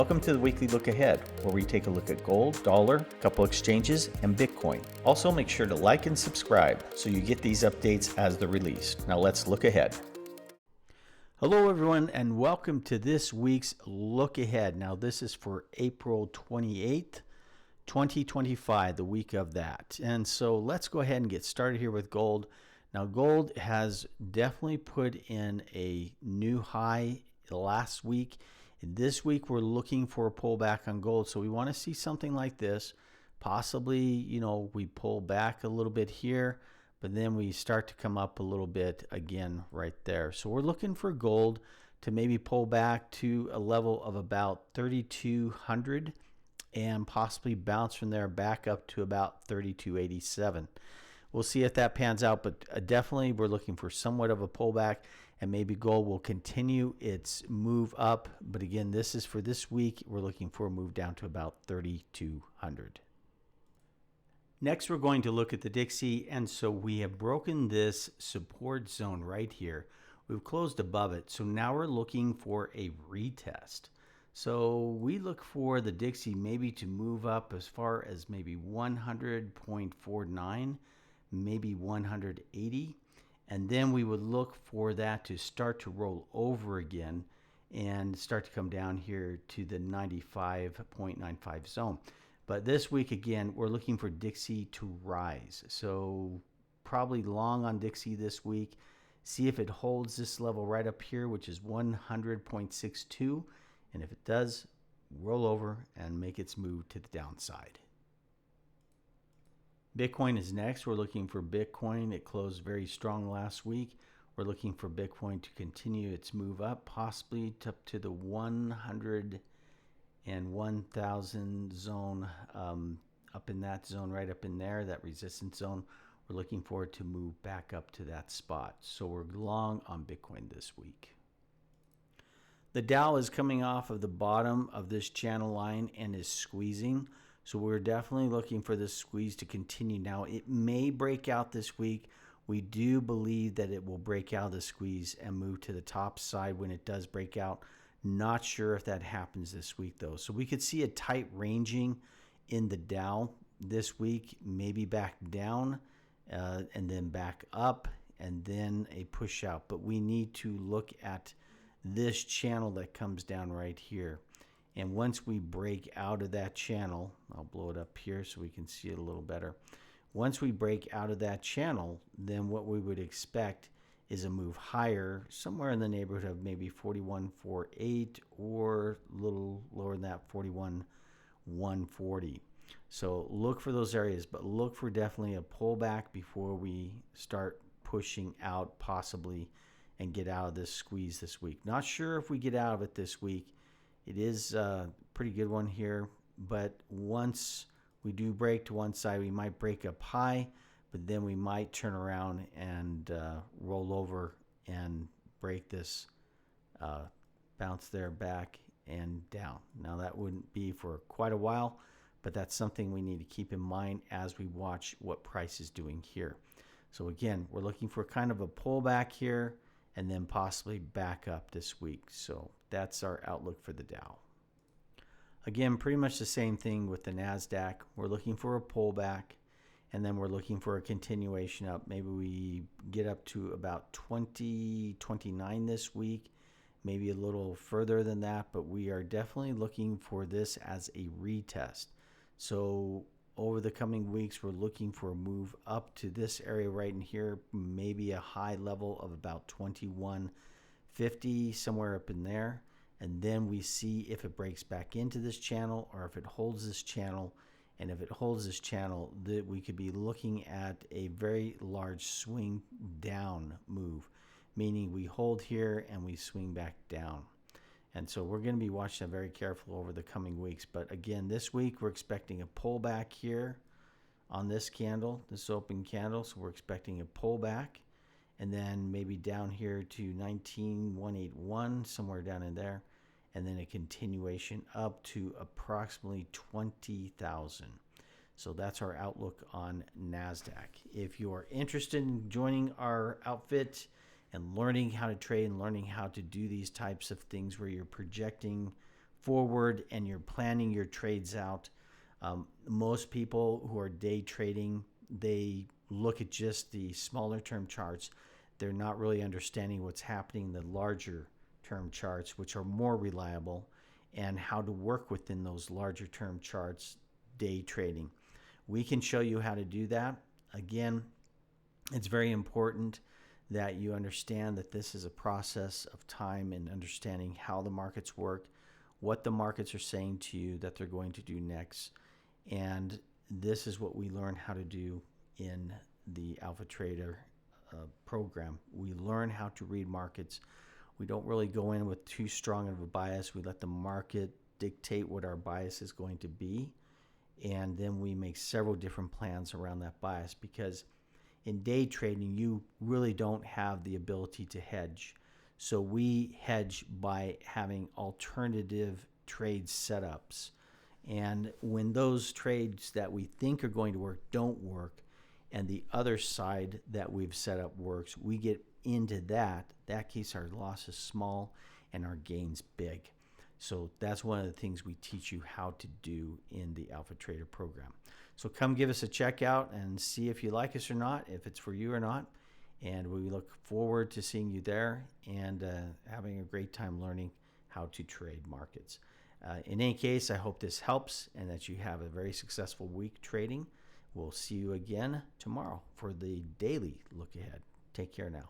Welcome to the Weekly Look Ahead, where we take a look at gold, dollar, a couple exchanges, and Bitcoin. Also, make sure to like and subscribe so you get these updates as they're released. Now let's look ahead. Hello everyone, and welcome to this week's Look Ahead. Now this is for April 28th, 2025, the week of that. And so let's go ahead and get started here with gold. Now gold has definitely put in a new high last week. This week we're looking for a pullback on gold, so we want to see something like this. Possibly, we pull back a little bit here, but then we start to come up a little bit again right there. So we're looking for gold to maybe pull back to a level of about 3,200 and possibly bounce from there back up to about 3,287. We'll see if that pans out, but definitely we're looking for somewhat of a pullback, and maybe gold will continue its move up. But again, this is for this week. We're looking for a move down to about 3,200. Next, we're going to look at the Dixie, and so we have broken this support zone right here. We've closed above it, so now we're looking for a retest. So we look for the Dixie maybe to move up as far as maybe 100.49, maybe 180, and then we would look for that to start to roll over again and start to come down here to the 95.95 zone. But this week, again, we're looking for Dixie to rise. So probably long on Dixie this week. See if it holds this level right up here, which is 100.62. And if it does, roll over and make its move to the downside. Bitcoin is next. We're looking for Bitcoin. It closed very strong last week. We're looking for Bitcoin to continue its move up, possibly up to the 100 and 1,000 zone, up in that zone, right up in there, that resistance zone. We're looking for it to move back up to that spot. So we're long on Bitcoin this week. The Dow is coming off of the bottom of this channel line and is squeezing. So we're definitely looking for this squeeze to continue. Now, it may break out this week. We do believe that it will break out of the squeeze and move to the top side when it does break out. Not sure if that happens this week, though. So we could see a tight ranging in the Dow this week, maybe back down and then back up and then a push out. But we need to look at this channel that comes down right here. And once we break out of that channel, I'll blow it up here so we can see it a little better. Once we break out of that channel, then what we would expect is a move higher, somewhere in the neighborhood of maybe 41.48 or a little lower than that, 41.140. So look for those areas, but look for definitely a pullback before we start pushing out possibly and get out of this squeeze this week. Not sure if we get out of it this week. It is a pretty good one here, but once we do break to one side, we might break up high, but then we might turn around and roll over and break this, bounce there back and down. Now that wouldn't be for quite a while, but that's something we need to keep in mind as we watch what price is doing here. So again, we're looking for kind of a pullback here and then possibly back up this week. So that's our outlook for the Dow. Again, pretty much the same thing with the NASDAQ. We're looking for a pullback, and then we're looking for a continuation up. Maybe we get up to about 2029 this week, maybe a little further than that, but we are definitely looking for this as a retest. So over the coming weeks, we're looking for a move up to this area right in here, maybe a high level of about 2150, somewhere up in there. And then we see if it breaks back into this channel or if it holds this channel. And if it holds this channel, that we could be looking at a very large swing down move, meaning we hold here and we swing back down. And so we're going to be watching that very careful over the coming weeks. But again, this week we're expecting a pullback here on this candle, this open candle. So we're expecting a pullback, and then maybe down here to 19,181, somewhere down in there, and then a continuation up to approximately 20,000. So that's our outlook on NASDAQ. If you are interested in joining our outfit and learning how to trade and learning how to do these types of things where you're projecting forward and you're planning your trades out, most people who are day trading, they look at just the smaller term charts. They're not really understanding what's happening in the larger term charts, which are more reliable, and how to work within those larger term charts day trading. We can show you how to do that. Again, it's very important that you understand that this is a process of time and understanding how the markets work, what the markets are saying to you that they're going to do next. And this is what we learn how to do in the Alpha Trader program. We learn how to read markets. We don't really go in with too strong of a bias. We let the market dictate what our bias is going to be. And then we make several different plans around that bias, because in day trading, you really don't have the ability to hedge. So we hedge by having alternative trade setups. And when those trades that we think are going to work don't work, and the other side that we've set up works, we get into that. That case, our loss is small and our gains big. So that's one of the things we teach you how to do in the Alpha Trader program. So come give us a check out and see if you like us or not, if it's for you or not. And we look forward to seeing you there and having a great time learning how to trade markets. In any case, I hope this helps and that you have a very successful week trading. We'll see you again tomorrow for the daily look ahead. Take care now.